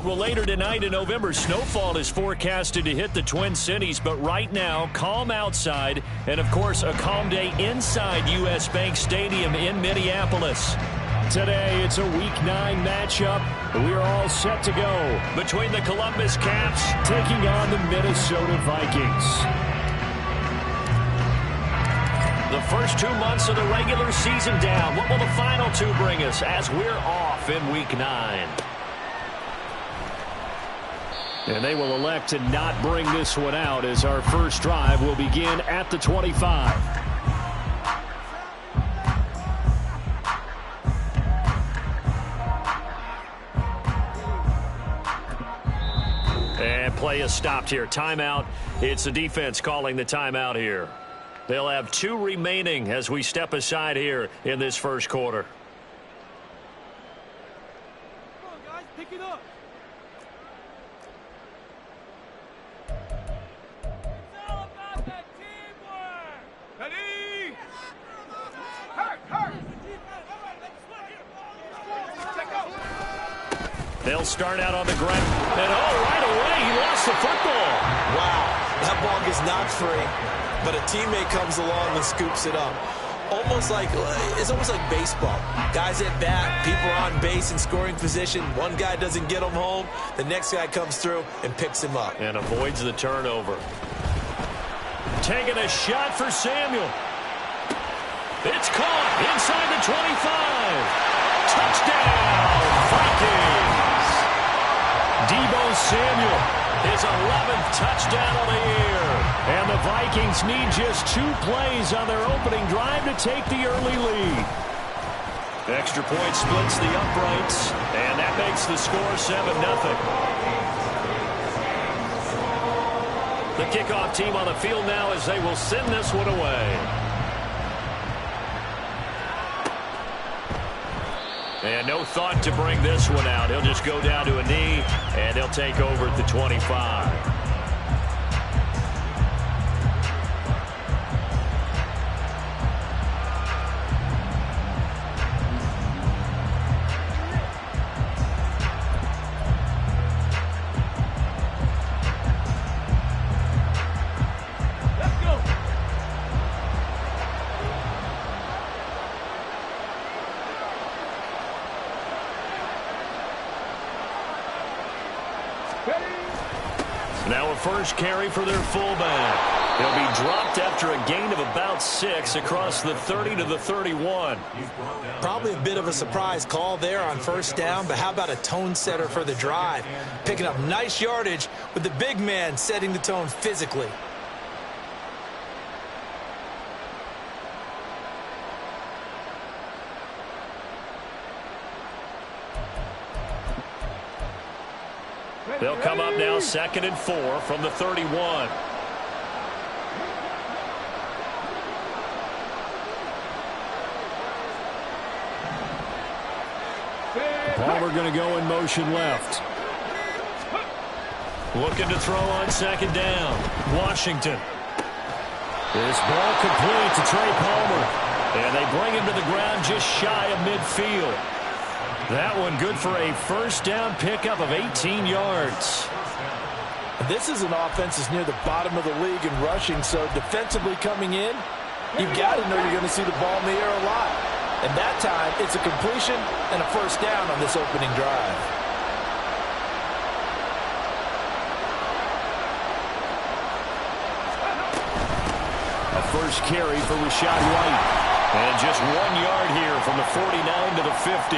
Well, later tonight in November, snowfall is forecasted to hit the Twin Cities, but right now, calm outside, and of course, a calm day inside U.S. Bank Stadium in Minneapolis. Today, it's a Week 9 matchup. We are all set to go between the Columbus Caps taking on the Minnesota Vikings. The first 2 months of the regular season down. What will the final 2 bring us as we're off in Week 9? And they will elect to not bring this one out as our first drive will begin at the 25. And play is stopped here. Timeout. It's the defense calling the timeout here. They'll have 2 remaining as we step aside here in this first quarter. Come on, guys, pick it up. It's all about that teamwork. Ready? Hurt. They'll start out on the ground. And right away, he lost the football. Wow, that ball gets knocked free, but a teammate comes along and scoops it up. It's almost like baseball. Guys at bat, people are on base in scoring position. One guy doesn't get him home. The next guy comes through and picks him up. And avoids the turnover. Taking a shot for Samuel. It's caught inside the 25. Touchdown, Vikings. Deebo Samuel, his 11th touchdown of the year. And the Vikings need just 2 plays on their opening drive to take the early lead. Extra point splits the uprights, and that makes the score 7-0. The kickoff team on the field now as they will send this one away. And no thought to bring this one out. He'll just go down to a knee, and they'll take over at the 25. Now a first carry for their fullback. He'll be dropped after a gain of about 6 across the 30 to the 31. Probably a bit of a surprise call there on first down, but how about a tone setter for the drive? Picking up nice yardage with the big man setting the tone physically. They'll come up now 2nd and 4 from the 31. Palmer going to go in motion left. Looking to throw on 2nd down. Washington. This ball complete to Trey Palmer. And they bring him to the ground just shy of midfield. That one good for a first down pickup of 18 yards. This is an offense that's near the bottom of the league in rushing, so defensively coming in, you've got to know you're going to see the ball in the air a lot. And that time, it's a completion and a first down on this opening drive. A first carry for Rashad White. And just 1 yard here from the 49 to the 50.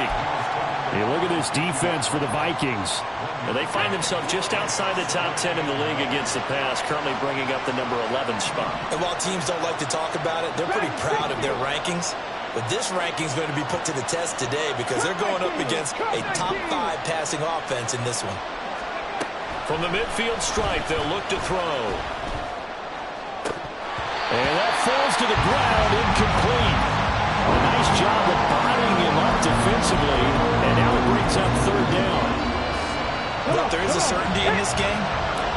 You look at this defense for the Vikings. And they find themselves just outside the top 10 in the league against the pass, currently bringing up the number 11 spot. And while teams don't like to talk about it, they're pretty proud of their rankings. But this ranking is going to be put to the test today because they're going up against a top 5 passing offense in this one. From the midfield stripe, they'll look to throw. And that falls to the ground, incomplete. A nice job of bodying him up defensively, and now it brings up 3rd down. But there is a certainty in this game.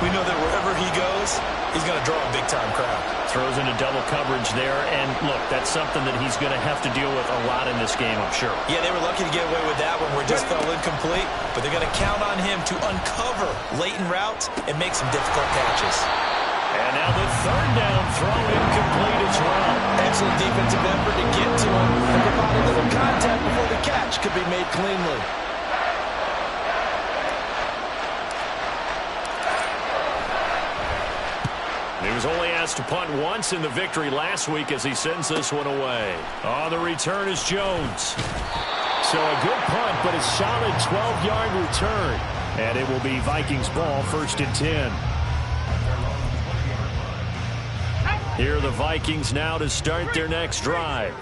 We know that wherever he goes, he's going to draw a big-time crowd. Throws into double coverage there, and look, that's something that he's going to have to deal with a lot in this game, I'm sure. Yeah, they were lucky to get away with that one where it just fell incomplete, but they're going to count on him to uncover latent routes and make some difficult catches. And now the third down throw incomplete as well. Excellent defensive effort to get to him and provide a little contact before the catch could be made cleanly. He was only asked to punt once in the victory last week as he sends this one away. On the return is Jones. So a good punt, but a solid 12-yard return. And it will be Vikings ball, 1st and 10. Here are the Vikings now to start their next drive.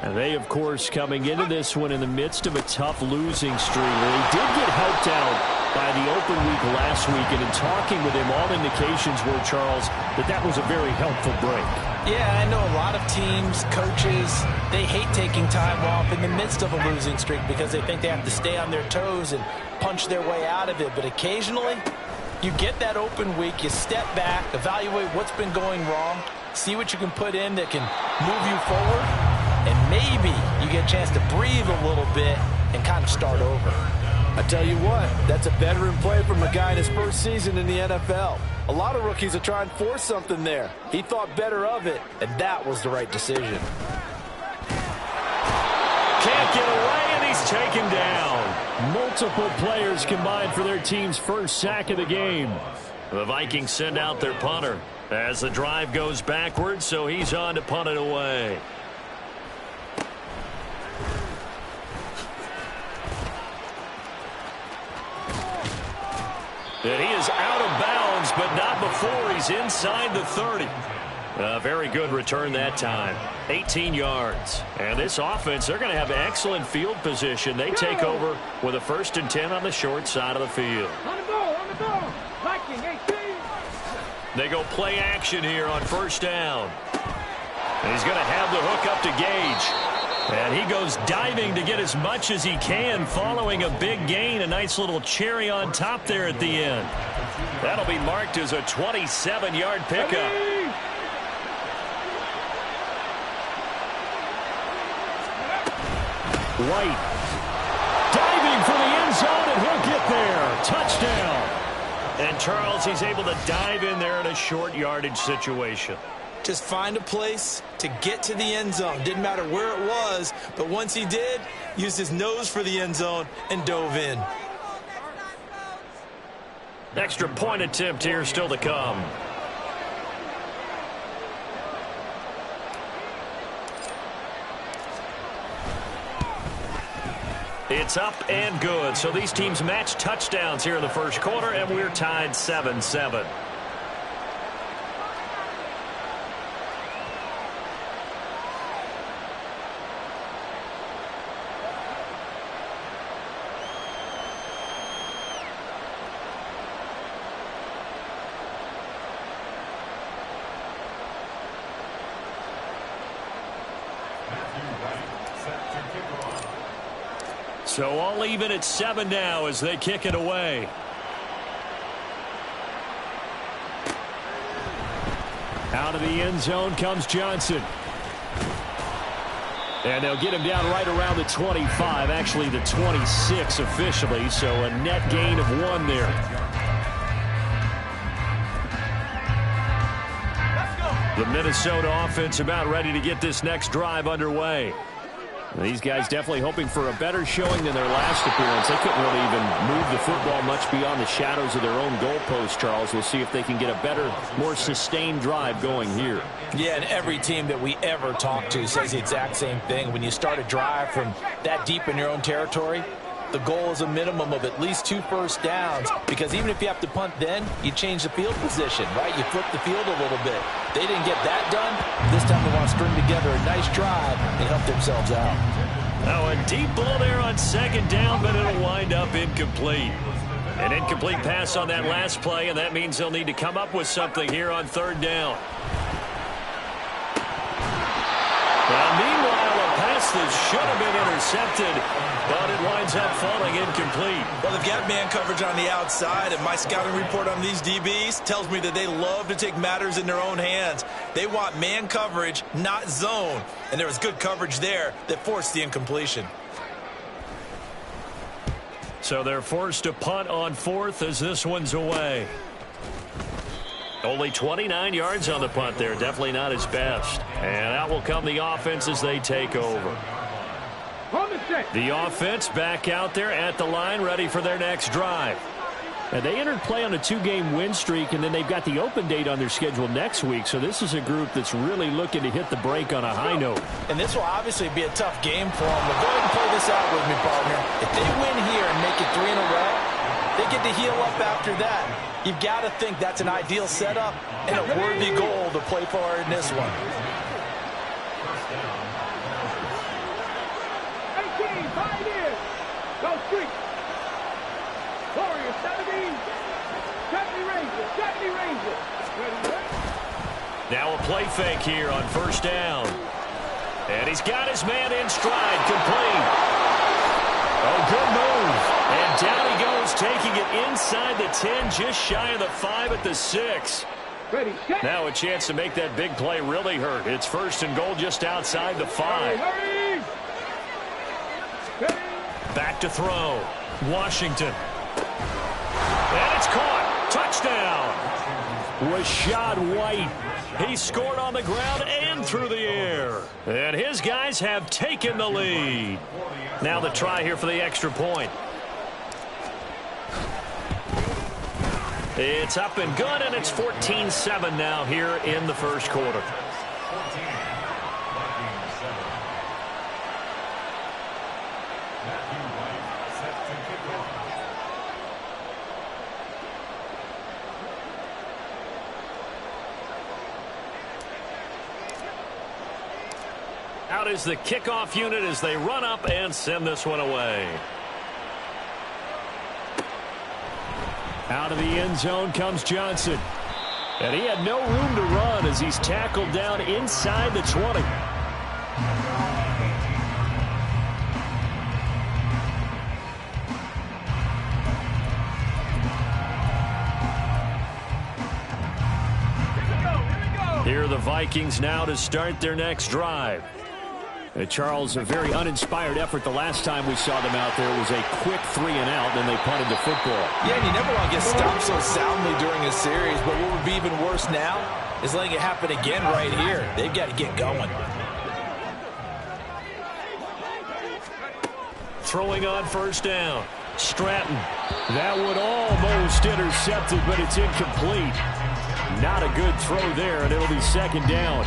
And they, of course, coming into this one in the midst of a tough losing streak. Well, he did get helped out by the open week last week, and in talking with him, all indications were, Charles, that was a very helpful break. Yeah, I know a lot of teams, coaches, they hate taking time off in the midst of a losing streak because they think they have to stay on their toes and punch their way out of it. But occasionally, you get that open week, you step back, evaluate what's been going wrong, see what you can put in that can move you forward, and maybe you get a chance to breathe a little bit and kind of start over. I tell you what, that's a veteran play from a guy in his first season in the NFL. A lot of rookies are trying to force something there. He thought better of it, and that was the right decision. Can't get away, and he's taken down. Multiple players combined for their team's first sack of the game. The Vikings send out their punter as the drive goes backwards, so he's on to punt it away. And he is out of bounds, but not before he's inside the 30. A very good return that time. 18 yards. And this offense, they're going to have excellent field position. They take over with a 1st and 10 on the short side of the field. On the ball. Viking 18. They go play action here on 1st down. And he's going to have the hook up to Gage. And he goes diving to get as much as he can following a big gain. A nice little cherry on top there at the end. That'll be marked as a 27-yard pickup. White diving for the end zone, and he'll get there. Touchdown. And Charles, he's able to dive in there in a short yardage situation. Just find a place to get to the end zone. Didn't matter where it was, but once he did, used his nose for the end zone and dove in. Extra point attempt here still to come. It's up and good. So these teams match touchdowns here in the first quarter, and we're tied 7-7. So all even at 7 now as they kick it away. Out of the end zone comes Johnson. And they'll get him down right around the 25, actually the 26 officially, so a net gain of 1 there. The Minnesota offense about ready to get this next drive underway. These guys definitely hoping for a better showing than their last appearance. They couldn't really even move the football much beyond the shadows of their own goalpost, Charles. We'll see if they can get a better, more sustained drive going here. Yeah, and every team that we ever talk to says the exact same thing. When you start a drive from that deep in your own territory, the goal is a minimum of at least 2 first downs, because even if you have to punt then, you change the field position, right? You flip the field a little bit. They didn't get that done. This time they want to string together a nice drive and help themselves out. Now a deep ball there on 2nd down, but it'll wind up incomplete. An incomplete pass on that last play, and that means they'll need to come up with something here on 3rd down. Well, meanwhile, a pass pass that should have been intercepted, but it winds up falling incomplete. Well, they've got man coverage on the outside, and my scouting report on these DBs tells me that they love to take matters in their own hands. They want man coverage, not zone, and there was good coverage there that forced the incompletion. So they're forced to punt on fourth as this one's away. Only 29 yards on the punt there. Definitely not his best. And out will come the offense as they take over. The offense back out there at the line, ready for their next drive. And they entered play on a 2-game win streak, and then they've got the open date on their schedule next week. So this is a group that's really looking to hit the break on a high note. And this will obviously be a tough game for them. But go ahead and play this out with me, partner. If they win here and make it 3 in a row, they get to heal up after that. You've got to think that's an ideal setup and a worthy goal to play for in this one. 18, 5 years. Go street. Warrior 70. 70 Ranger. Now a play fake here on first down. And he's got his man in stride, complete. Oh, good move. And down he goes, taking it inside the 10, just shy of the 5 at the 6. Ready, set. Now a chance to make that big play really hurt. It's first and goal just outside the 5. Hurry. Back to throw. Washington. And it's caught. Touchdown. Rashad White. He scored on the ground and through the air. And his guys have taken the lead. Now the try here for the extra point. It's up and good, and it's 14-7 now here in the first quarter. Out is the kickoff unit as they run up and send this one away. Out of the end zone comes Johnson. And he had no room to run as he's tackled down inside the 20. Here are the Vikings now to start their next drive. Charles, a very uninspired effort the last time we saw them out there. It was a quick 3 and out, then they punted the football. Yeah, and you never want to get stopped so soundly during a series, but what would be even worse now is letting it happen again right here. They've got to get going. Throwing on first down. Stratton. That would almost intercepted, but it's incomplete. Not a good throw there, and it'll be second down.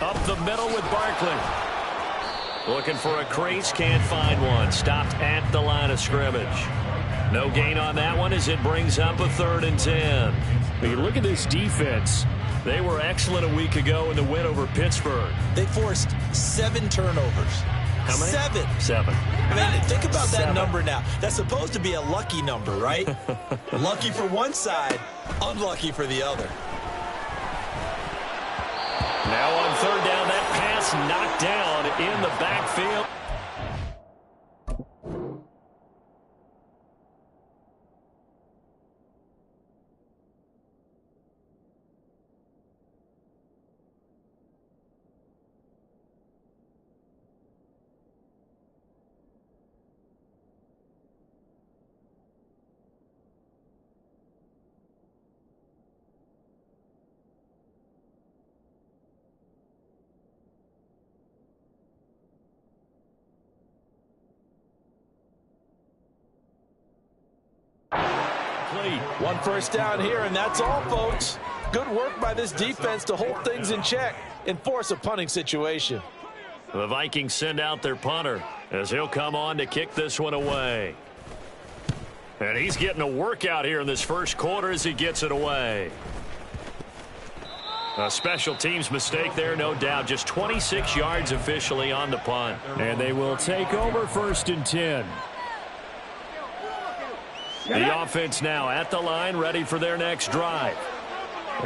Up the middle with Barkley. Looking for a crease, can't find one. Stopped at the line of scrimmage. No gain on that one as it brings up a 3rd and 10. But you look at this defense. They were excellent a week ago in the win over Pittsburgh. They forced 7 turnovers. How many? 7. I mean, think about that 7. number now. That's supposed to be a lucky number, right? Lucky for one side, unlucky for the other. Now on 3rd down, that pass knocked down in the backfield. One first down here, and that's all, folks. Good work by this defense to hold things in check and force a punting situation. The Vikings send out their punter as he'll come on to kick this one away. And he's getting a workout here in this first quarter as he gets it away. A special teams mistake there, no doubt. Just 26 yards officially on the punt. And they will take over 1st and 10. The offense now at the line, ready for their next drive.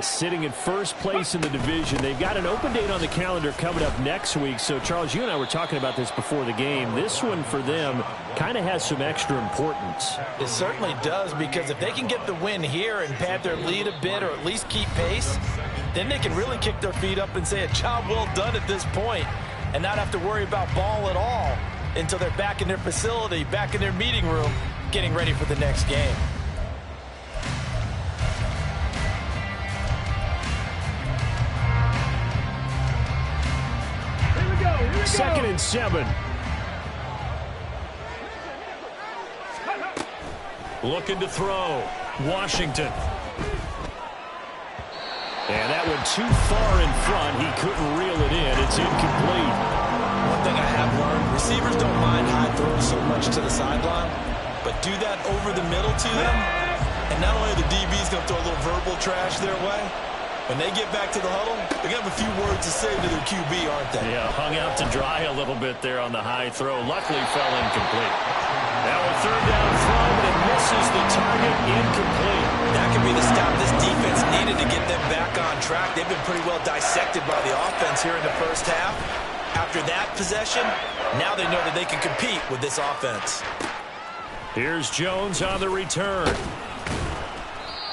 Sitting in first place in the division. They've got an open date on the calendar coming up next week. So, Charles, you and I were talking about this before the game. This one for them kind of has some extra importance. It certainly does, because if they can get the win here and pad their lead a bit or at least keep pace, then they can really kick their feet up and say a job well done at this point and not have to worry about ball at all until they're back in their facility, back in their meeting room, getting ready for the next game. Second and 7. Looking to throw. Washington. And that went too far in front. He couldn't reel it in. It's incomplete. One thing I have learned, receivers don't mind high throws so much to the sideline, but do that over the middle to them, and not only are the DBs going to throw a little verbal trash their way, when they get back to the huddle, they're going to have a few words to say to their QB, aren't they? Yeah, hung out to dry a little bit there on the high throw. Luckily fell incomplete. Now a 3rd down throw, but it misses the target. Incomplete. That could be the stop this defense needed to get them back on track. They've been pretty well dissected by the offense here in the first half. After that possession, now they know that they can compete with this offense. Here's Jones on the return.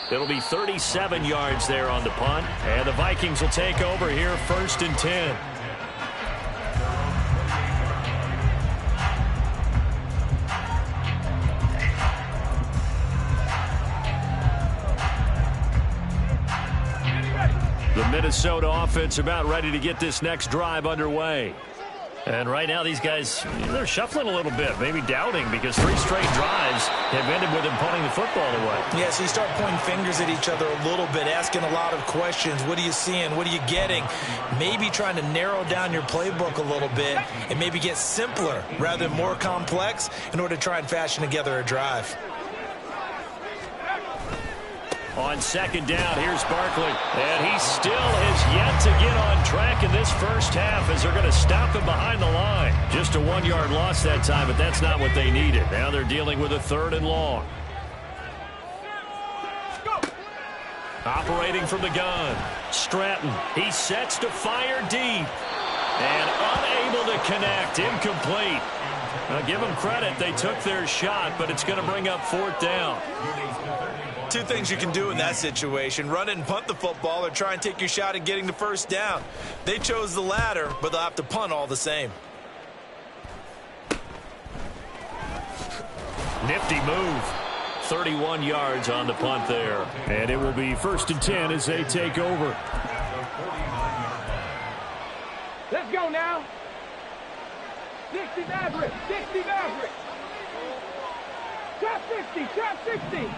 It'll be 37 yards there on the punt. And the Vikings will take over here 1st and 10. The Minnesota offense about ready to get this next drive underway. And right now these guys, they're shuffling a little bit, maybe doubting, because 3 straight drives have ended with them punting the football away. Yeah, so you start pointing fingers at each other a little bit, asking a lot of questions. What are you seeing? What are you getting? Maybe trying to narrow down your playbook a little bit and maybe get simpler rather than more complex in order to try and fashion together a drive. On 2nd down, here's Barkley. And he still has yet to get on track in this first half as they're going to stop him behind the line. Just a 1-yard loss that time, but that's not what they needed. Now they're dealing with a 3rd and long. Operating from the gun. Stratton. He sets to fire deep. And unable to connect. Incomplete. Now give them credit. They took their shot, but it's going to bring up 4th down. 2 things you can do in that situation: run it and punt the football, or try and take your shot at getting the 1st down. They chose the latter, but they'll have to punt all the same. Nifty move. 31 yards on the punt there. And it will be 1st and 10 as they take over. Let's go now. 60 Maverick. 60 Maverick. Trap 60. Trap 60.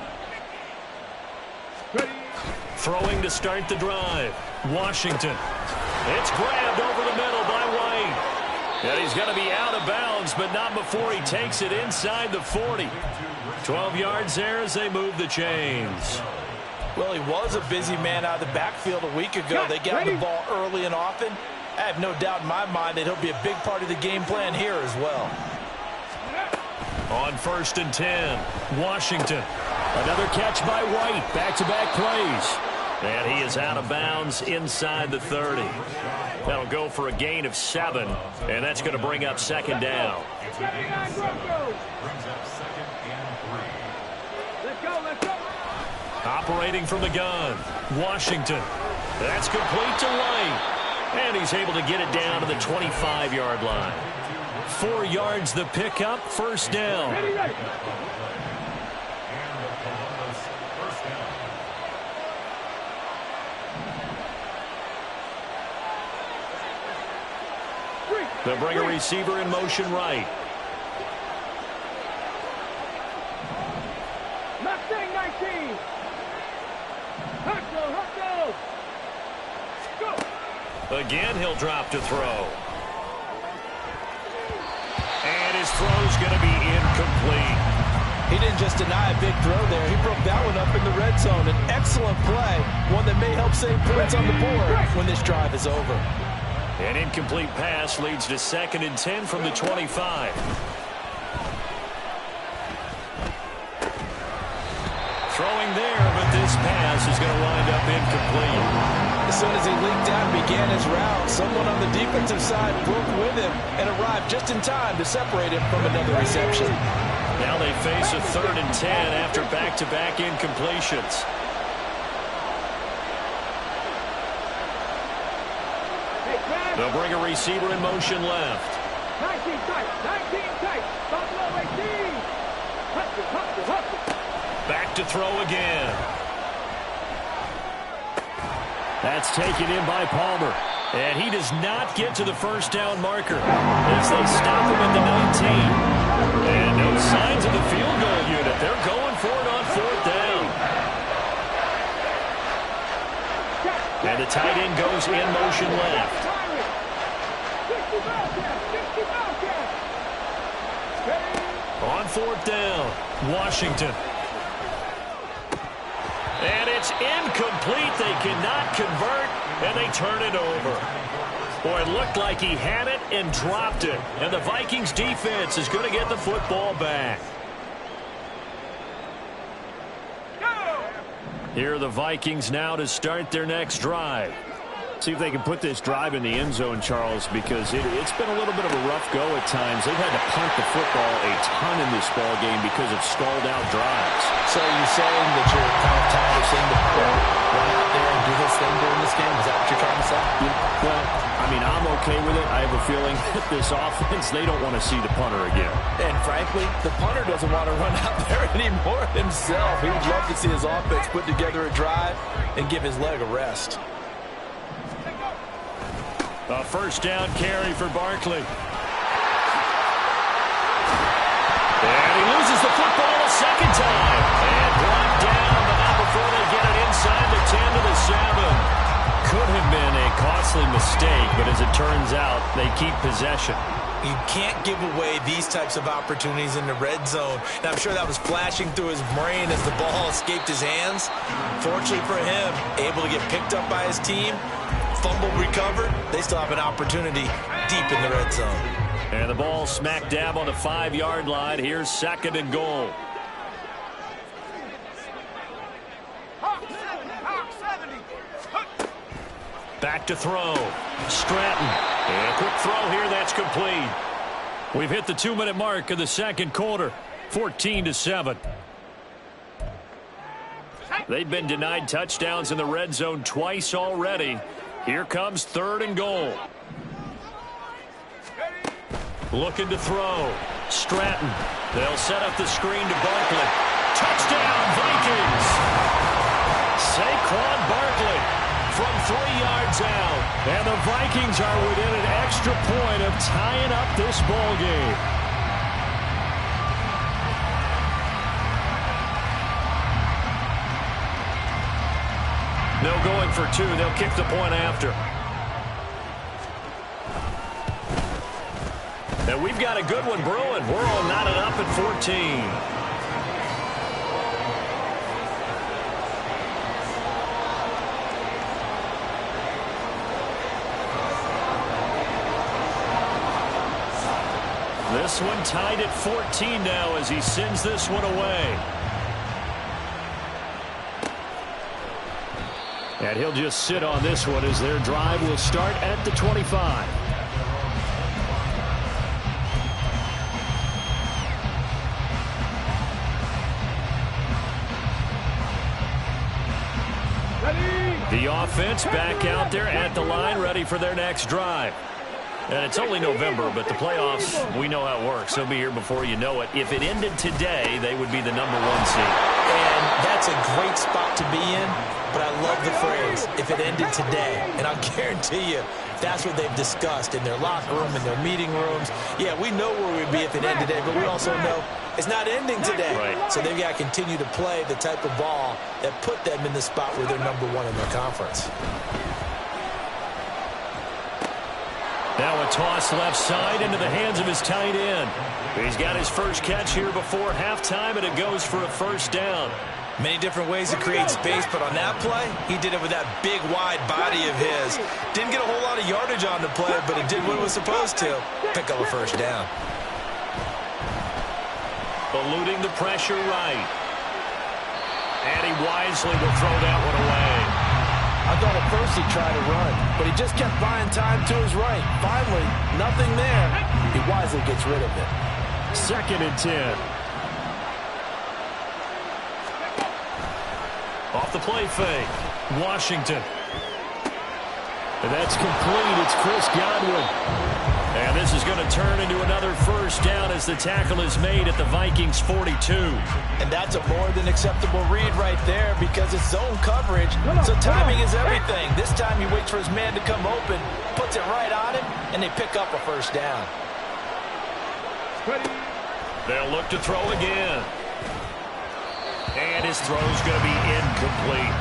Ready. Throwing to start the drive. Washington. It's grabbed over the middle by White. And he's going to be out of bounds, but not before he takes it inside the 40. 12 yards there as they move the chains. Well, he was a busy man out of the backfield a week ago. They got the ball early and often. I have no doubt in my mind that he'll be a big part of the game plan here as well. On 1st and 10, Washington. Another catch by White. Back-to-back plays. And he is out of bounds inside the 30. That'll go for a gain of 7, and that's going to bring up 2nd down. Let's go. Operating from the gun, Washington. That's complete to White. And he's able to get it down to the 25-yard line. 4 yards the pickup, 1st down. Ready. They'll bring a receiver in motion right. Mustang 19. Huckle. Go. Again, he'll drop to throw. And his throw's going to be incomplete. He didn't just deny a big throw there. He broke that one up in the red zone. An excellent play, one that may help save points on the board when this drive is over. An incomplete pass leads to 2nd and 10 from the 25. Throwing there, but this pass is going to wind up incomplete. As soon as he leaked out and began his route, someone on the defensive side broke with him and arrived just in time to separate him from another reception. Now they face a 3rd and 10 after back-to-back incompletions. They'll bring a receiver in motion left. 19 tight, 19 tight. Buffalo 18. Hustle. Back to throw again. That's taken in by Palmer. And he does not get to the first down marker as they stop him at the 19. And no signs of the field goal unit. They're going for it on 4th down. And the tight end goes in motion left. On 4th down, Washington. And it's incomplete. They cannot convert, and they turn it over. Boy, it looked like he had it and dropped it. And the Vikings defense is going to get the football back. Here are the Vikings now to start their next drive. See if they can put this drive in the end zone, Charles, because it's been a little bit of a rough go at times. They've had to punt the football a ton in this ball game because of stalled-out drives. So you're saying that you're kind of tired of seeing the run out there and do this thing during this game? Is that what you're trying to say? Well, I mean, I'm okay with it. I have a feeling that this offense, they don't want to see the punter again. And frankly, the punter doesn't want to run out there anymore himself. He would love to see his offense put together a drive and give his leg a rest. A 1st down carry for Barkley. And he loses the football a 2nd time. And brought down, but not before they get it inside the 10 to the 7. Could have been a costly mistake, but as it turns out, they keep possession. You can't give away these types of opportunities in the red zone. And I'm sure that was flashing through his brain as the ball escaped his hands. Fortunately for him, able to get picked up by his team, fumble recovered, they still have an opportunity deep in the red zone. And the ball smack dab on the 5-yard line. Here's 2nd and goal. Back to throw. Stratton. And a quick throw here. That's complete. We've hit the 2-minute mark of the 2nd quarter. 14-7. They've been denied touchdowns in the red zone twice already. Here comes 3rd and goal. Looking to throw. Stratton. They'll set up the screen to Barkley. Touchdown, Vikings! Saquon Barkley from 3 yards out. And the Vikings are within an extra point of tying up this ball game. No going for 2. They'll kick the point after. And we've got a good one brewing. We're all knotted up at 14. This one tied at 14 now as he sends this one away. And he'll just sit on this one as their drive will start at the 25. The offense back out there at the line, ready for their next drive. And it's only November, but the playoffs, we know how it works. They'll be here before you know it. If it ended today, they would be the #1 seed. And that's a great spot to be in, but I love the phrase, if it ended today. And I'll guarantee you, that's what they've discussed in their locker room, in their meeting rooms. Yeah, we know where we'd be if it ended today, but we also know it's not ending today. Right. So they've got to continue to play the type of ball that put them in the spot where they're #1 in their conference. Now a toss left side into the hands of his tight end. He's got his first catch here before halftime, and it goes for a first down. Many different ways to create space, but on that play, he did it with that big, wide body of his. Didn't get a whole lot of yardage on the play, but it did what it was supposed to. Pick up a first down. Eluding the pressure right. And he wisely will throw that one away. I thought at first he'd try to run, but he just kept buying time to his right. Finally, nothing there. He wisely gets rid of it. 2nd and 10. Off the play fake. Washington. And that's complete. It's Chris Godwin. And this is going to turn into another first down as the tackle is made at the Vikings 42. And that's a more than acceptable read right there because it's zone coverage, so timing is everything. This time he waits for his man to come open, puts it right on him, and they pick up a first down. They'll look to throw again. And his throw's going to be incomplete.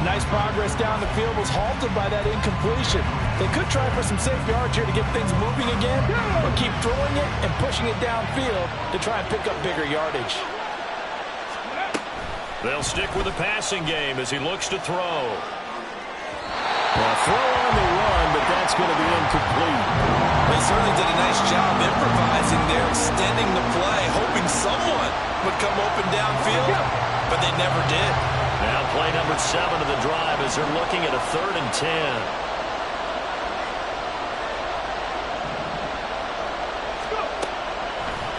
Nice progress down the field was halted by that incompletion. They could try for some safe yards here to get things moving again, or keep throwing it and pushing it downfield to try and pick up bigger yardage. They'll stick with the passing game as he looks to throw. Well, throw on the run, but that's going to be incomplete. They certainly did a nice job improvising there, extending the play, hoping someone would come open downfield, but they never did. Now play number 7 of the drive as they're looking at a 3rd and 10.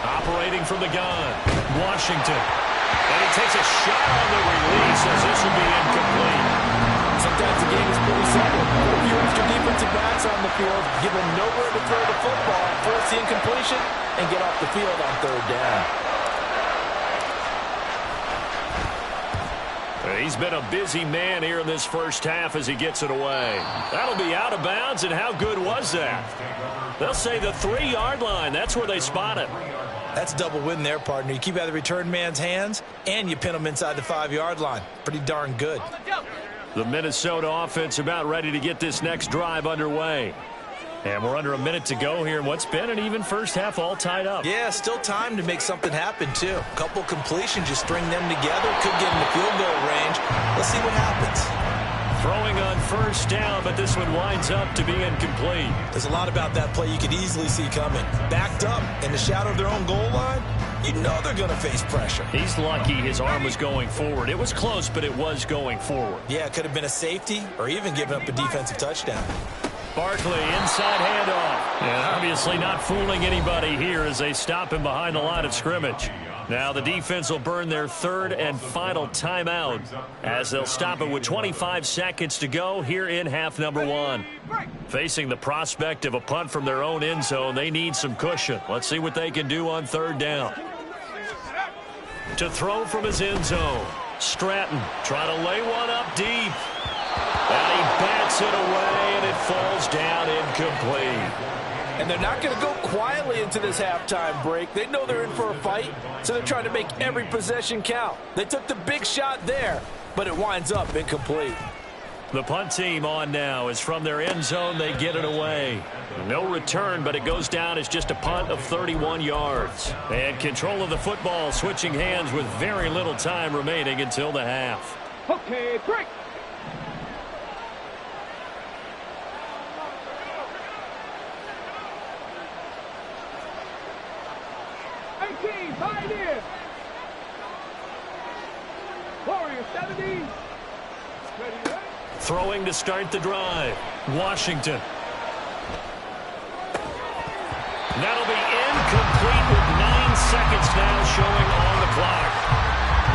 Operating from the gun, Washington. And he takes a shot on the release as this will be incomplete. Sometimes the game is pretty simple. Put a few extra defensive backs on the field, give them nowhere to throw the football, force the incompletion, and get off the field on 3rd down. He's been a busy man here in this first half as he gets it away. That'll be out of bounds, and how good was that? They'll say the 3-yard line. That's where they spot it. That's a double win there, partner. You keep out of the return man's hands, and you pin him inside the 5-yard line. Pretty darn good. The Minnesota offense about ready to get this next drive underway. And we're under a minute to go here in what's been an even first half, all tied up. Yeah, still time to make something happen, too. A couple completions, just string them together. Could get in the field goal range. Let's see what happens. Throwing on first down, but this one winds up to be incomplete. There's a lot about that play you could easily see coming. Backed up in the shadow of their own goal line, you know they're going to face pressure. He's lucky his arm was going forward. It was close, but it was going forward. Yeah, it could have been a safety or even given up a defensive touchdown. Barkley, inside handoff. And obviously not fooling anybody here as they stop him behind the line of scrimmage. Now the defense will burn their 3rd and final timeout as they'll stop it with 25 seconds to go here in half number 1. Facing the prospect of a punt from their own end zone, they need some cushion. Let's see what they can do on 3rd down. To throw from his end zone, Stratton trying to lay one up deep. And he bats it away, and it falls down incomplete. And they're not going to go quietly into this halftime break. They know they're in for a fight, so they're trying to make every possession count. They took the big shot there, but it winds up incomplete. The punt team on now is from their end zone. They get it away. No return, but it goes down as just a punt of 31 yards. And control of the football switching hands with very little time remaining until the half. Okay, break. Tied in. Warriors 70. Throwing to start the drive. Washington. That'll be incomplete with 9 seconds now showing on the clock.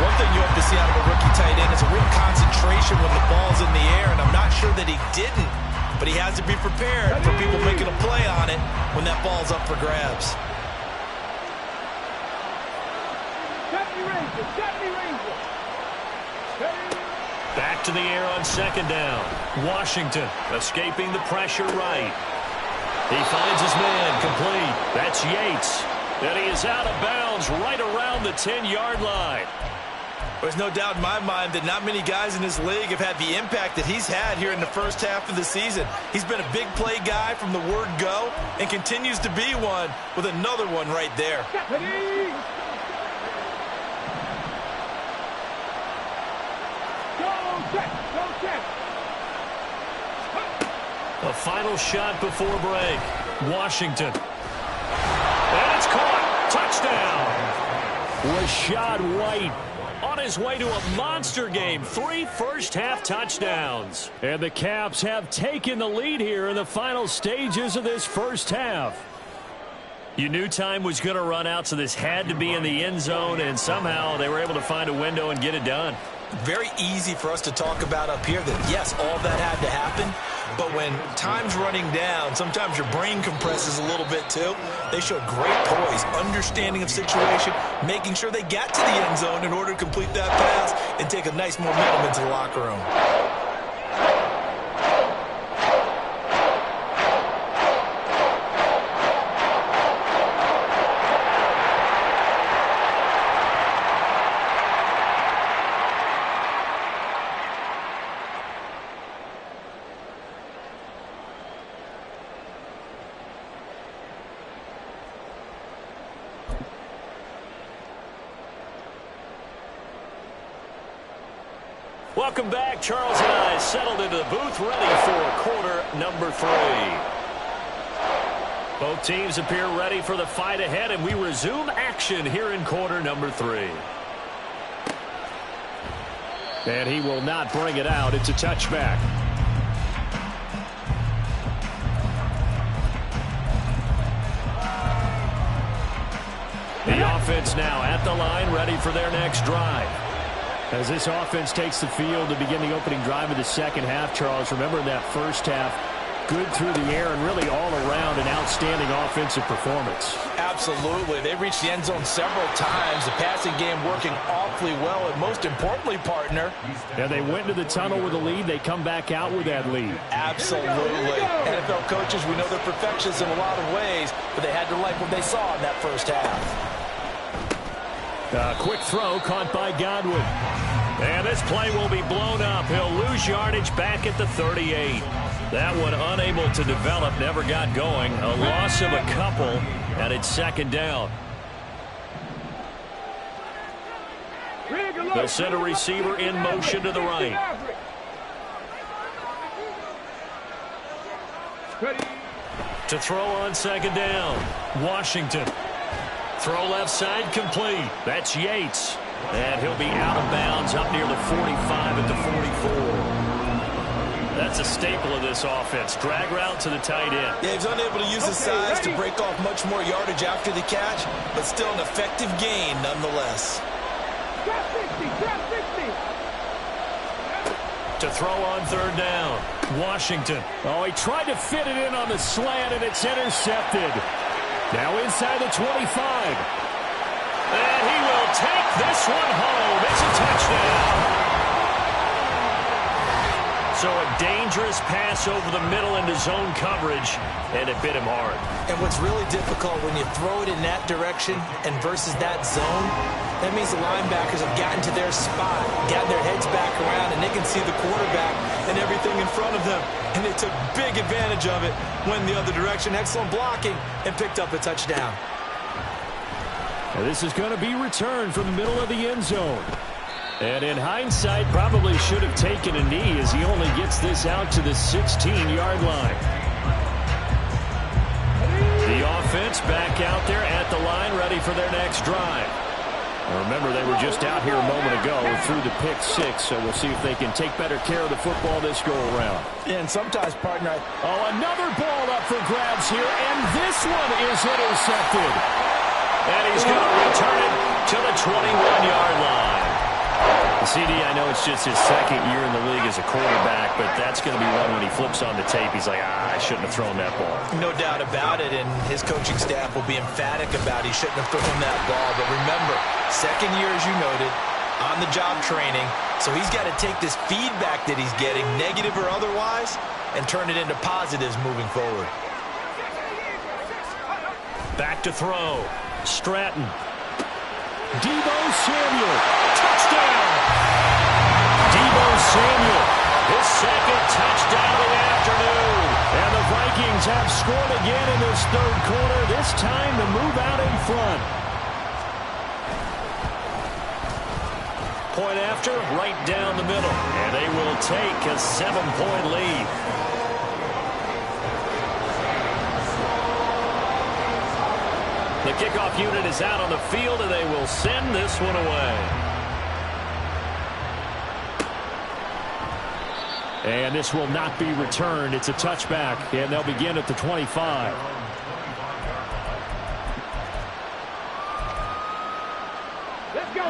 One thing you have to see out of a rookie tight end is a real concentration when the ball's in the air, and I'm not sure that he didn't, but he has to be prepared for people making a play on it when that ball's up for grabs. Back to the air on 2nd down. Washington escaping the pressure right. He finds his man complete. That's Yates. And he is out of bounds right around the 10-yard line. There's no doubt in my mind that not many guys in this league have had the impact that he's had here in the first half of the season. He's been a big play guy from the word go and continues to be one with another one right there. A final shot before break. Washington. And it's caught. Touchdown. Rashad White on his way to a monster game. 3 first-half touchdowns. And the Caps have taken the lead here in the final stages of this first half. You knew time was going to run out, so this had to be in the end zone, and somehow they were able to find a window and get it done. Very easy for us to talk about up here that, yes, all that had to happen, but when time's running down, sometimes your brain compresses a little bit too. They showed great poise, understanding of situation, making sure they got to the end zone in order to complete that pass and take a nice momentum into the locker room. Welcome back. Charles and I settled into the booth, ready for quarter number 3. Both teams appear ready for the fight ahead, and we resume action here in quarter number 3. And he will not bring it out. It's a touchback. The offense now at the line, ready for their next drive. As this offense takes the field to begin the opening drive of the second half, Charles, remember in that first half, good through the air and really all around an outstanding offensive performance. Absolutely. They reached the end zone several times. The passing game working awfully well, and most importantly, partner. Yeah, they went into the tunnel with a lead. They come back out with that lead. Absolutely. NFL coaches, we know they're perfectionists in a lot of ways, but they had to like what they saw in that first half. Quick throw caught by Godwin. And this play will be blown up. He'll lose yardage back at the 38. That one unable to develop, never got going. A loss of a couple, and it's second down. They'll send a receiver in motion to the right. To throw on second down. Washington. Throw left side complete. That's Yates. And he'll be out of bounds up near the 45 at the 44. That's a staple of this offense. Drag route to the tight end. Yeah, he's unable to use his size to break off much more yardage after the catch, but still an effective gain nonetheless. To throw on third down. Washington. Oh, he tried to fit it in on the slant, and it's intercepted. Now inside the 25. And he will take this one home. It's a touchdown. So a dangerous pass over the middle into zone coverage, and it bit him hard. And what's really difficult when you throw it in that direction and versus that zone, that means the linebackers have gotten to their spot, gotten their heads back around, and they can see the quarterback and everything in front of them. And they took big advantage of it, went the other direction, excellent blocking, and picked up a touchdown. Now this is going to be returned from the middle of the end zone. And in hindsight, probably should have taken a knee as he only gets this out to the 16-yard line. The offense back out there at the line, ready for their next drive. Remember, they were just out here a moment ago through the pick 6, so we'll see if they can take better care of the football this go-around. And sometimes, partner... Oh, another ball up for grabs here, and this one is intercepted. And he's going to return it to the 21-yard line. CD, I know it's just his second year in the league as a quarterback, but that's going to be one when he flips on the tape. He's like, I shouldn't have thrown that ball. No doubt about it, and his coaching staff will be emphatic about he shouldn't have thrown that ball. But remember, second year, as you noted, on-the-job training, so he's got to take this feedback that he's getting, negative or otherwise, and turn it into positives moving forward. Back to throw. Stratton. Deebo Samuel. Touchdown! Deebo Samuel, his second touchdown of the afternoon. And the Vikings have scored again in this third quarter, this time to move out in front. Point after, right down the middle. And they will take a 7-point lead. The kickoff unit is out on the field, and they will send this one away. And this will not be returned. It's a touchback, and they'll begin at the 25.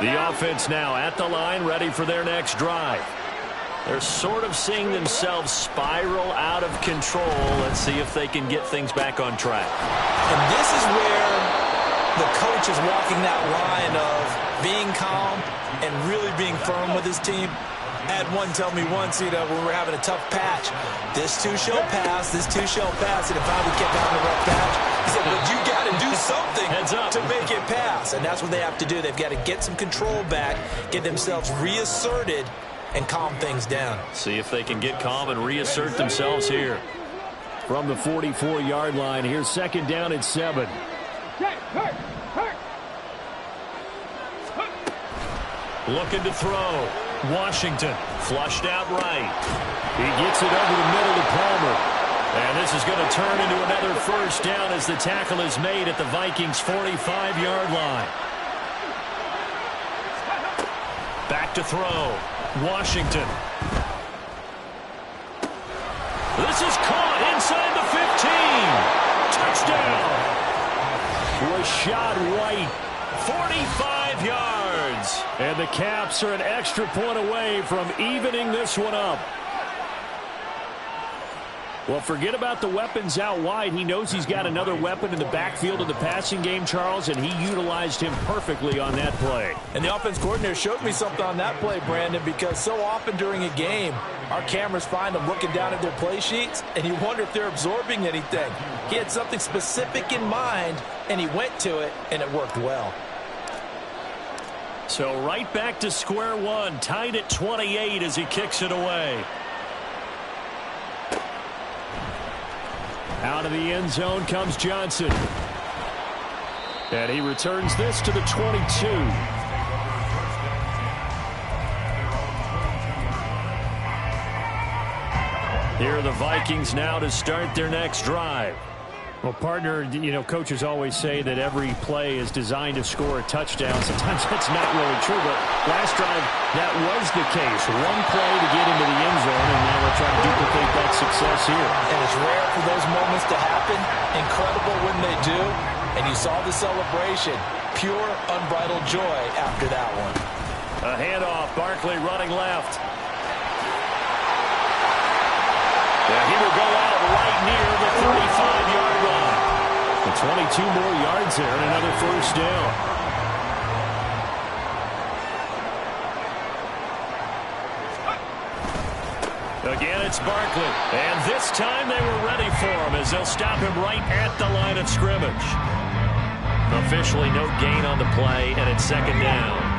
The offense now at the line, ready for their next drive. They're sort of seeing themselves spiral out of control. Let's see if they can get things back on track. And this is where the coach is walking that line of being calm and really being firm with his team. I had one tell me once, when we were having a tough patch, this too shall pass, this too shall pass, and if I kept having a rough patch, he said, but you got to do something to make it pass, and that's what they have to do. They've got to get some control back, get themselves reasserted, and calm things down. See if they can get calm and reassert themselves here. From the 44-yard line, here's second down and 7. Looking to throw. Washington flushed out right. He gets it over the middle to Palmer. And this is going to turn into another first down as the tackle is made at the Vikings' 45-yard line. Back to throw. Washington. This is caught inside the 15. Touchdown. Rashad White, 45 yards. And the Caps are an extra point away from evening this one up. Well, forget about the weapons out wide. He knows he's got another weapon in the backfield of the passing game, Charles, and he utilized him perfectly on that play. And the offense coordinator showed me something on that play, Brandon, because so often during a game, our cameras find them looking down at their play sheets, and you wonder if they're absorbing anything. He had something specific in mind, and he went to it, and it worked well. So right back to square one, tied at 28 as he kicks it away. Out of the end zone comes Johnson. And he returns this to the 22. Here are the Vikings now to start their next drive. Well, partner, coaches always say that every play is designed to score a touchdown. Sometimes that's not really true, but last drive, that was the case. One play to get into the end zone, and now we're trying to duplicate that success here. And it's rare for those moments to happen. Incredible when they do. And you saw the celebration. Pure, unbridled joy after that one. A handoff, Barkley running left. And he will go out right near the 35-yard line. The 22 more yards there and another first down. Again, it's Barkley. And this time they were ready for him as they'll stop him right at the line of scrimmage. Officially no gain on the play, and it's second down.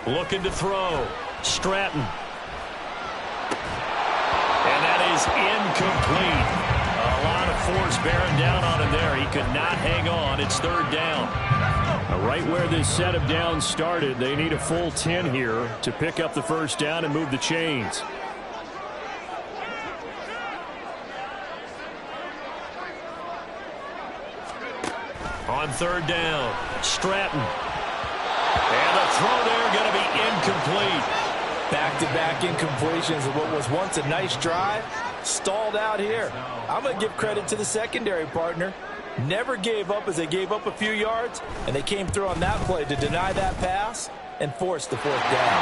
Looking to throw. Stratton. And that is incomplete. A lot of force bearing down on him there. He could not hang on. It's third down. Right where this set of downs started, they need a full 10 here to pick up the first down and move the chains. On third down, Stratton. And the throw there going to be incomplete. Back-to-back incompletions of what was once a nice drive, stalled out here. I'm going to give credit to the secondary partner. Never gave up as they gave up a few yards, and they came through on that play to deny that pass and force the fourth down.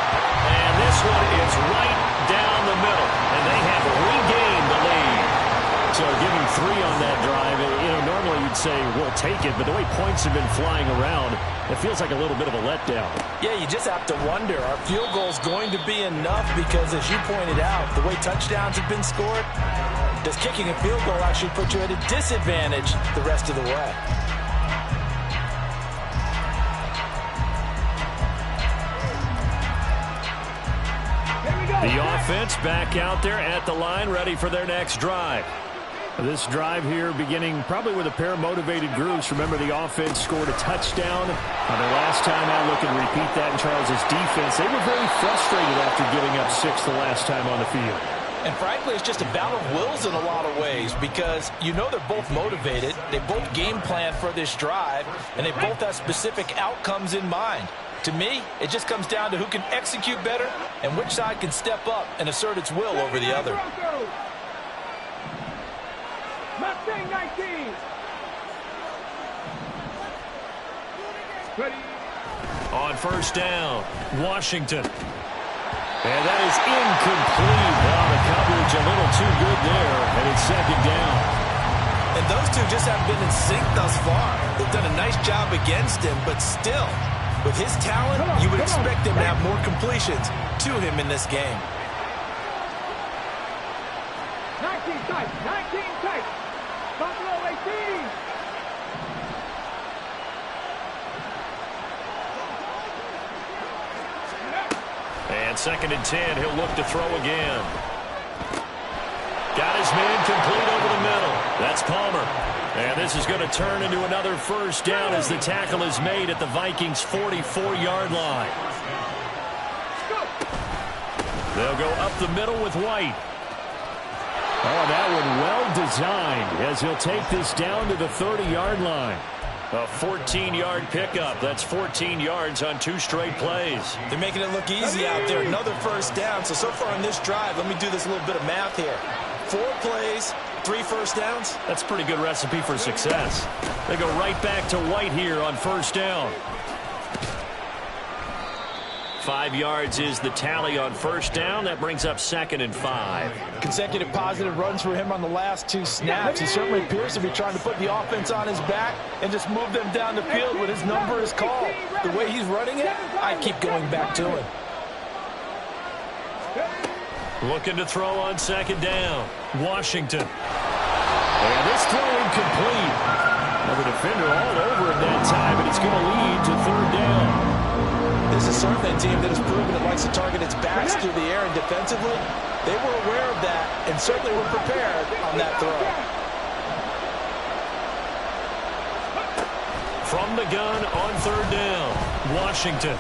And this one is right down the middle, and they have regained the lead. So giving 3 on that drive, normally you'd say, we'll take it, but the way points have been flying around, it feels like a little bit of a letdown. Yeah, you just have to wonder, are field goals going to be enough? Because as you pointed out, the way touchdowns have been scored, Does kicking a field goal actually put you at a disadvantage the rest of the way? The offense back out there at the line, ready for their next drive. This drive here beginning probably with a pair of motivated groups. Remember, the offense scored a touchdown on their last time out. Look and repeat that in Charles' defense. They were very frustrated after giving up 6 the last time on the field. And frankly, it's just a battle of wills in a lot of ways because you know they're both motivated. They both game plan for this drive, and they both have specific outcomes in mind. To me, it just comes down to who can execute better and which side can step up and assert its will over the other. Mustang 19. Ready. On first down, Washington. And that is incomplete. Well, the coverage a little too good there, and it's second down. And those two just haven't been in sync thus far. They've done a nice job against him, but still, with his talent, you would expect him to have more completions to him in this game. 19 tight. 19 tight. Buffalo 18. And second and 10, he'll look to throw again. Got his man complete over the middle. That's Palmer. And this is going to turn into another first down as the tackle is made at the Vikings' 44-yard line. They'll go up the middle with White. Oh, that one well designed as he'll take this down to the 30-yard line. A 14-yard pickup. That's 14 yards on 2 straight plays. They're making it look easy out there. Another first down. So far on this drive, let me do this little bit of math here. 4 plays, 3 first downs. That's a pretty good recipe for success. They go right back to White here on first down. 5 yards is the tally on first down. That brings up second and 5. Consecutive positive runs for him on the last 2 snaps. He certainly appears to be trying to put the offense on his back and just move them down the field when his number is called. The way he's running it, I keep going back to him. Looking to throw on second down. Washington. And this throw incomplete. Well, the defender all over him that time, and it's going to lead to third down. This is certainly a team that has proven it likes to target its backs through the air, and defensively, they were aware of that and certainly were prepared on that throw. From the gun on third down, Washington.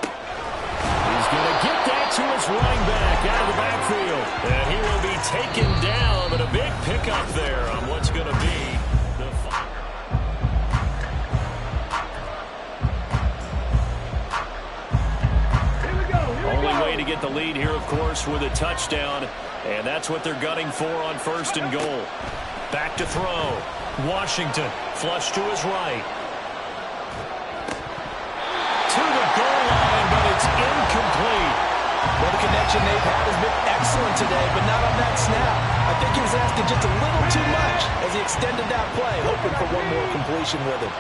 He's going to get that to his running back out of the backfield. And he will be taken down, but a big pickup there on what's going to be the only way to get the lead here, of course, with a touchdown. And that's what they're gunning for on first and goal. Back to throw. Washington, flush to his right. To the goal line, but it's incomplete. Well, the connection they've had has been excellent today, but not on that snap. I think he was asking just a little too much as he extended that play, hoping for one more completion with it.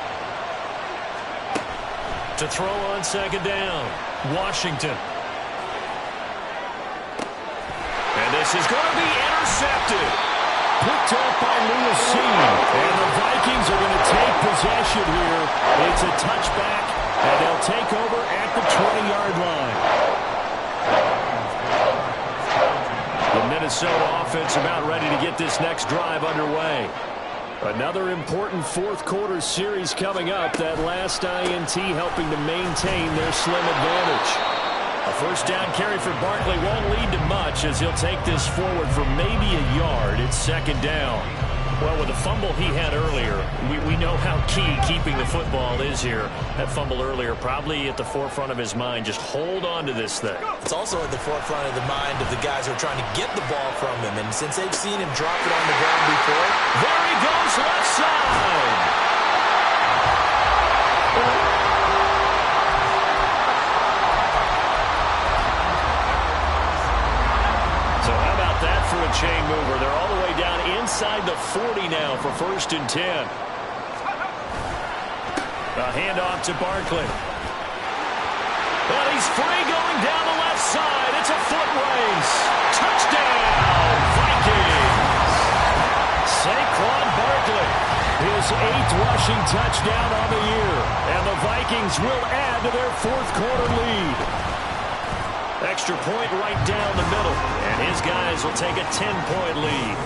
To throw on second down, Washington. And this is going to be intercepted. Picked up by Lewis C. And the Vikings are going to take possession here. It's a touchback, and they'll take over at the 20-yard line. The Minnesota offense about ready to get this next drive underway. Another important fourth-quarter series coming up. That last INT helping to maintain their slim advantage. A first down carry for Barkley won't lead to much as he'll take this forward for maybe a yard. It's second down. Well, with the fumble he had earlier, we know how key keeping the football is here. That fumble earlier probably at the forefront of his mind. Just hold on to this thing. It's also at the forefront of the mind of the guys who are trying to get the ball from him. And since they've seen him drop it on the ground before, there he goes left side. So how about that for a chain mover? They're all the way down inside the 40 now for first and 10. A handoff to Barkley. And he's free going down the left side. It's a foot race. Touchdown, Vikings. his 8th rushing touchdown on the year. And the Vikings will add to their 4th quarter lead. Extra point right down the middle. And his guys will take a 10-point lead.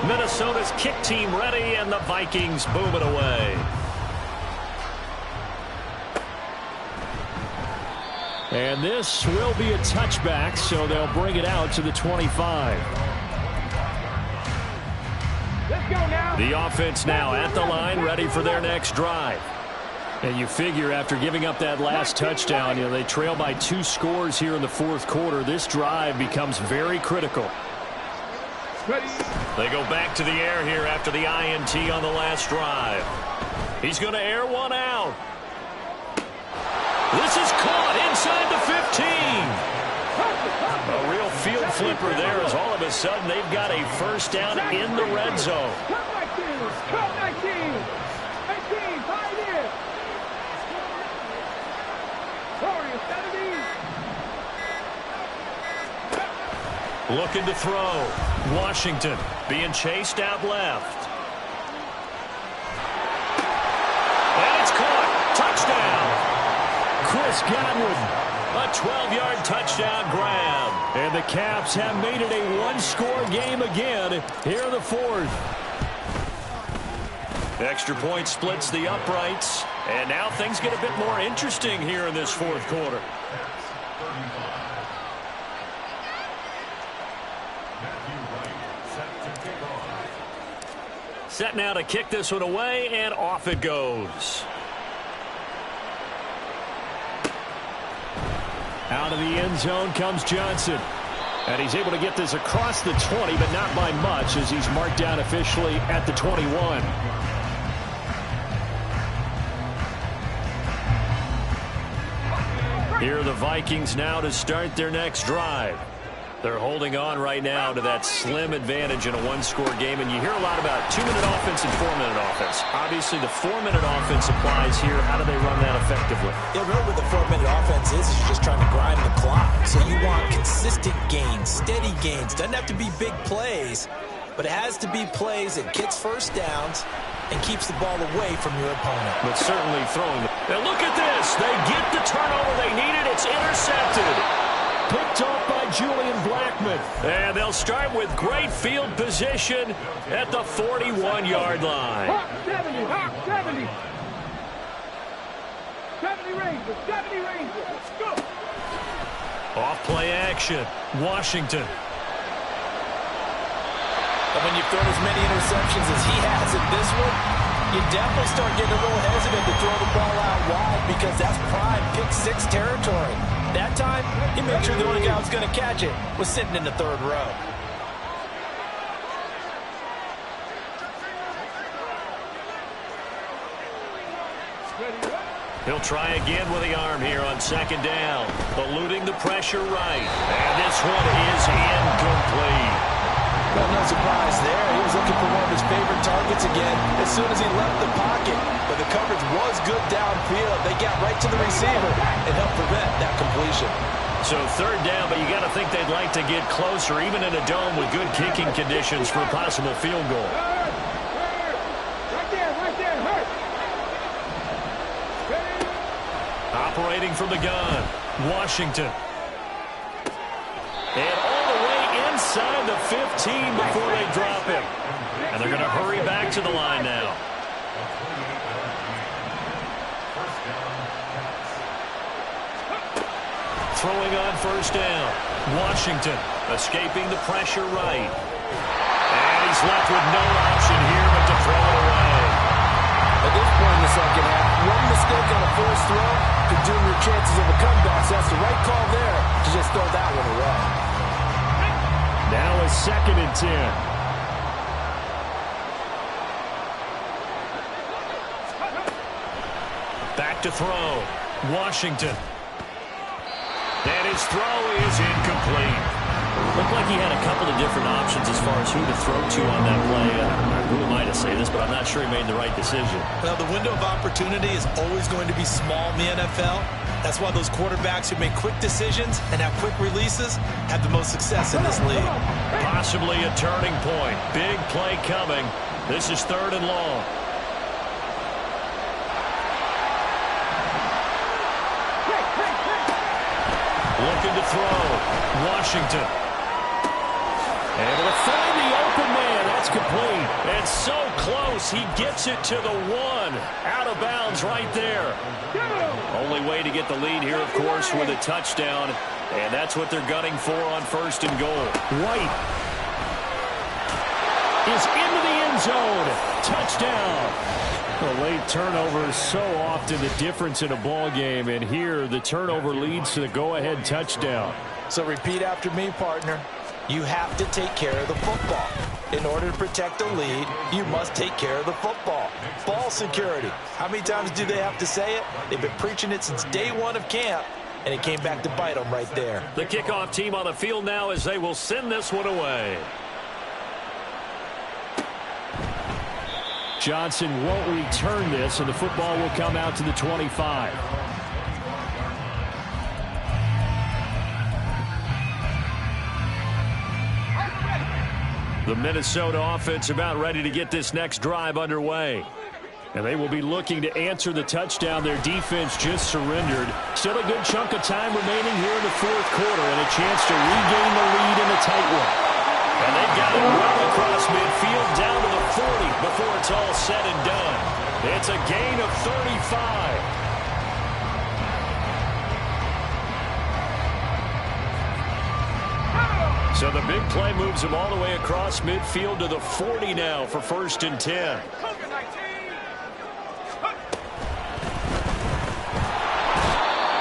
Minnesota's kick team ready, and the Vikings boom it away. And this will be a touchback, so they'll bring it out to the 25. Let's go now. The offense now at the line, ready for their next drive. And you figure after giving up that last touchdown, they trail by 2 scores here in the 4th quarter. This drive becomes very critical. Ready. They go back to the air here after the INT on the last drive. He's going to air one out. This is caught inside the 15. A real field flipper there as all of a sudden they've got a first down in the red zone. 12-19. 18, 5 years. Warriors, 70. Looking to throw. Washington being chased out left. And it's caught. Touchdown. Chris Godwin, a 12-yard touchdown grab. And the Caps have made it a one-score game again here in the 4th. Extra point splits the uprights. And now things get a bit more interesting here in this 4th quarter. Set now to kick this one away, and off it goes. Out of the end zone comes Johnson. And he's able to get this across the 20, but not by much as he's marked down officially at the 21. Here are the Vikings now to start their next drive. They're holding on right now to that slim advantage in a one-score game, and you hear a lot about 2-minute offense and 4-minute offense. Obviously, the 4-minute offense applies here. How do they run that effectively? Yeah, really what the 4-minute offense is you're just trying to grind the clock. So you want consistent gains, steady gains. Doesn't have to be big plays, but it has to be plays that gets first downs and keeps the ball away from your opponent. But certainly throwing the... Now look at this. They get the turnover they needed. It's intercepted. Picked off by Julian Blackmon. And they'll start with great field position at the 41-yard line. Hawk 70, Hawk 70. 70 Rangers, 70 Rangers. Let's go. Off play action. Washington. And when you've thrown as many interceptions as he has in this one, you definitely start getting a little hesitant to throw the ball out wide because that's prime pick-6 territory. That time, he made sure the only guy who was going to catch it was sitting in the 3rd row. He'll try again with the arm here on 2nd down. Eluding the pressure right. And this one is incomplete. Well, no surprise there. He was looking for one of his favorite targets again as soon as he left the pocket. But the coverage was good downfield. They got right to the receiver and helped prevent that completion. So 3rd down, but you got to think they'd like to get closer, even in a dome with good kicking conditions for a possible field goal. Right there, hurt. Operating from the gun, Washington. And all the way inside the 15 before they drop him. And they're going to hurry back to the line now. Throwing on 1st down. Washington escaping the pressure right. And he's left with no option here but to throw it away. At this point in the 2nd half, one mistake on a forced throw could doom your chances of a comeback. So that's the right call there to just throw that one away. Now a 2nd and 10. Back to throw. Washington. And his throw is incomplete. Looked like he had a couple of different options as far as who to throw to on that play. Who am I to say this, but I'm not sure he made the right decision. Well, the window of opportunity is always going to be small in the NFL. That's why those quarterbacks who make quick decisions and have quick releases have the most success in this league. Possibly a turning point. Big play coming. This is 3rd and long. Looking to throw. Washington. Able to find the open man. That's complete. And so close. He gets it to the 1. Out of bounds right there. Only way to get the lead here, of course, with a touchdown. And that's what they're gunning for on 1st and goal. White is into the end zone. Touchdown. A late turnover is so often the difference in a ball game, and here the turnover leads to the go-ahead touchdown. So repeat after me, partner. You have to take care of the football. In order to protect the lead, you must take care of the football. Ball security. How many times do they have to say it? They've been preaching it since day 1 of camp, and it came back to bite them right there. The kickoff team on the field now as they will send this one away. Johnson won't return this, and the football will come out to the 25. The Minnesota offense about ready to get this next drive underway. And they will be looking to answer the touchdown their defense just surrendered. Still a good chunk of time remaining here in the 4th quarter and a chance to regain the lead in the tight one. And they've got it well across midfield down to the 40 before it's all said and done. It's a gain of 35. So the big play moves him all the way across midfield to the 40 now for 1st and 10.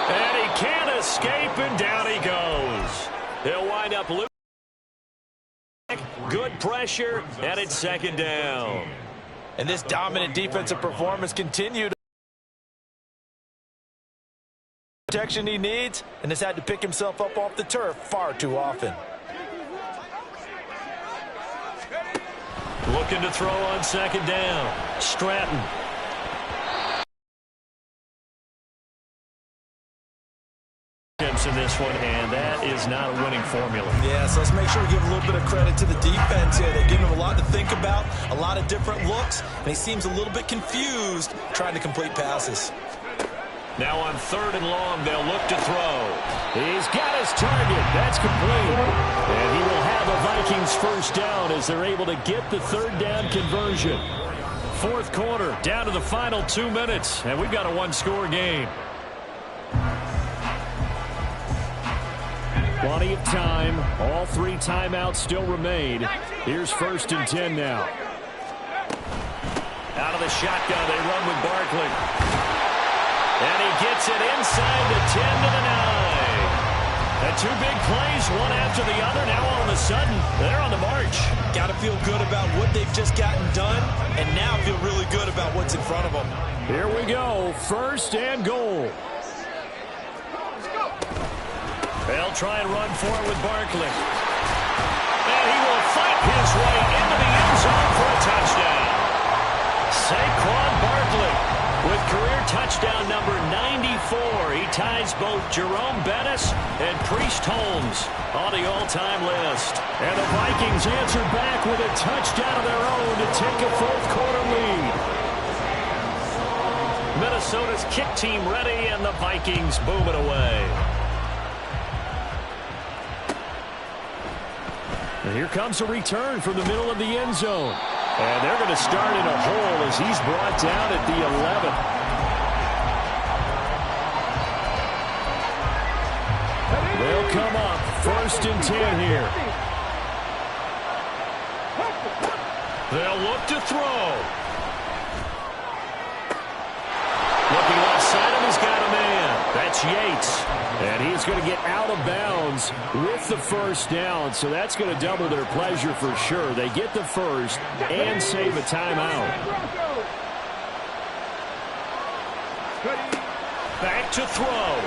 And he can't escape, and down he goes. He'll wind up losing. Good pressure, and it's 2nd down. And this dominant defensive performance continued. Protection he needs, and has had to pick himself up off the turf far too often. Looking to throw on 2nd down. Stratton. In this one, and that is not a winning formula. Yeah, so let's make sure we give a little bit of credit to the defense here. They're giving him a lot to think about, a lot of different looks, and he seems a little bit confused trying to complete passes. Now on 3rd and long, they'll look to throw. He's got his target. That's complete. And he will have the Vikings 1st down as they're able to get the 3rd down conversion. 4th quarter, down to the final 2 minutes, and we've got a 1-score game. Plenty of time. All 3 timeouts still remain. Here's 1st and 10 now. Out of the shotgun, they run with Barkley. And he gets it inside the 10 to the 9. And 2 big plays, one after the other. Now all of a sudden, they're on the march. Got to feel good about what they've just gotten done, and now feel really good about what's in front of them. Here we go. 1st and goal. They'll try and run for it with Barkley. And he will fight his way into the end zone for a touchdown. Saquon Barkley with career touchdown number 94. He ties both Jerome Bettis and Priest Holmes on the all-time list. And the Vikings answer back with a touchdown of their own to take a 4th quarter lead. Minnesota's kick team ready, and the Vikings boom it away. And here comes a return from the middle of the end zone. And they're going to start in a hole as he's brought down at the 11. They'll come up 1st and 10 here. They'll look to throw. Looking left side of him, he's got a man. That's Yates. And he's going to get out of bounds with the 1st down, so that's going to double their pleasure for sure. They get the 1st and save a timeout. Back to throw.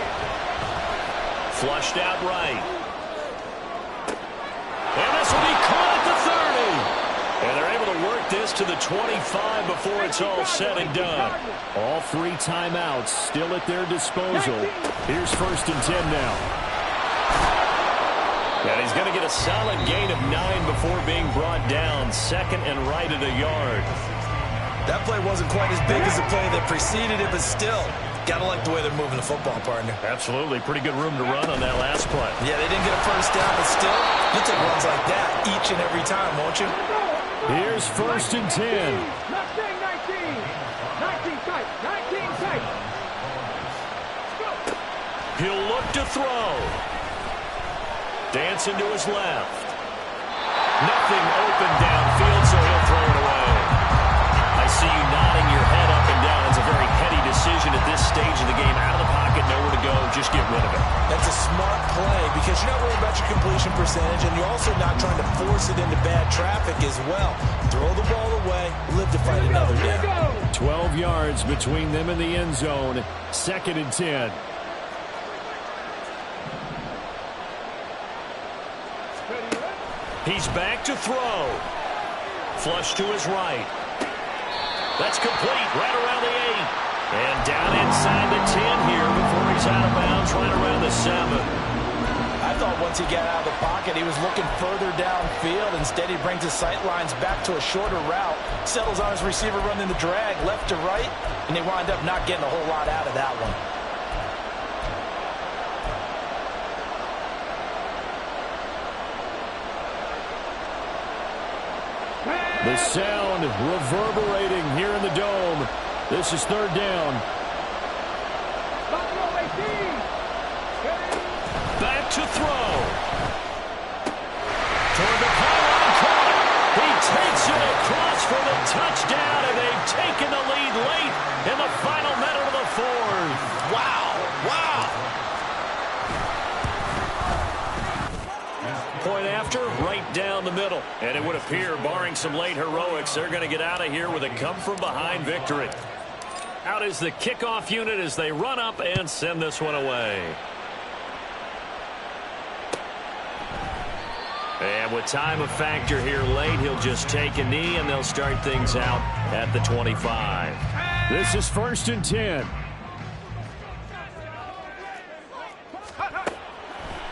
Flushed out right. And this will be caught at the 30. And they're able to work this to the 25 before it's all said and done. All 3 timeouts still at their disposal. Here's 1st and 10 now. And he's going to get a solid gain of 9 before being brought down. 2nd and right at a yard. That play wasn't quite as big as the play that preceded it, but still, got to like the way they're moving the football, partner. Absolutely. Pretty good room to run on that last play. Yeah, they didn't get a first down, but still, you'll take runs like that each and every time, won't you? Here's 1st and 10. Not saying 19. 19 tight. 19 tight. Go. He'll look to throw. Dancing to his left. Nothing open downfield, so he'll throw it away. I see you nodding your head up and down. It's a very heady decision at this stage of the game. Out of the pocket, nowhere to go. Just get rid of it. That's a smart play because you're not worried about your completion percentage, and you're also not trying to force it into bad traffic as well. Throw the ball away, live to fight another down. 12 yards between them and the end zone. 2nd and 10. He's back to throw. Flush to his right. That's complete right around the 8. And down inside the 10 here before he's out of bounds right around the 7. I thought once he got out of the pocket, he was looking further downfield. Instead, he brings his sight lines back to a shorter route, settles on his receiver running the drag left to right, and they wind up not getting a whole lot out of that one. The sound reverberating here in the dome. This is 3rd down. Back to throw. Toward the pylon, caught. He takes it across for the touchdown, and they've taken the lead late in the final minute of the 4th. Wow. Point after, right down the middle. And it would appear, barring some late heroics, they're going to get out of here with a come-from-behind victory. Out is the kickoff unit as they run up and send this one away. And with time a factor here late, he'll just take a knee, and they'll start things out at the 25. This is 1st and 10.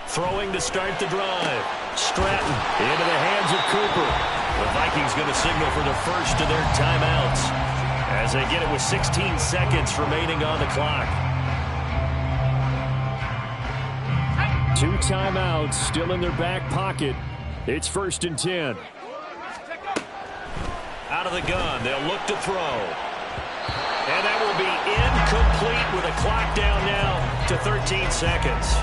Throwing to start the drive. Stratton into the hands of Cooper. The Vikings going to signal for the first of their timeouts as they get it with 16 seconds remaining on the clock. 2 timeouts still in their back pocket. It's 1st and 10. Out of the gun, they'll look to throw. And that will be incomplete with a clock down now to 13 seconds.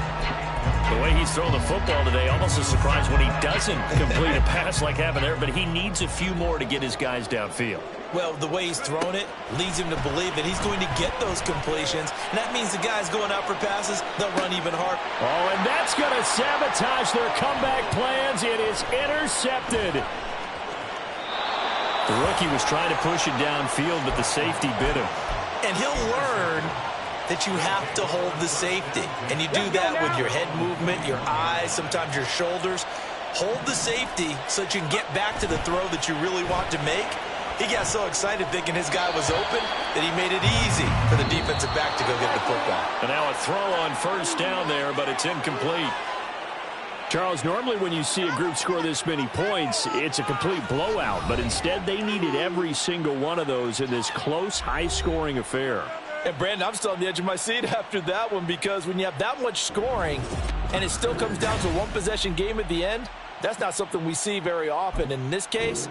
The way he's throwing the football today, almost a surprise when he doesn't complete a pass like happened there, but he needs a few more to get his guys downfield. Well, the way he's thrown it leads him to believe that he's going to get those completions, and that means the guys going out for passes, they'll run even harder. Oh, and that's going to sabotage their comeback plans. It is intercepted. The rookie was trying to push it downfield, but the safety bit him. And he'll learn that you have to hold the safety. And you do that with your head movement, your eyes, sometimes your shoulders. Hold the safety so that you can get back to the throw that you really want to make. He got so excited thinking his guy was open that he made it easy for the defensive back to go get the football. And now a throw on 1st down there, but it's incomplete. Charles, normally when you see a group score this many points, it's a complete blowout. But instead, they needed every single one of those in this close, high-scoring affair. And, Brandon, I'm still on the edge of my seat after that one because when you have that much scoring and it still comes down to a one-possession game at the end, that's not something we see very often. And in this case,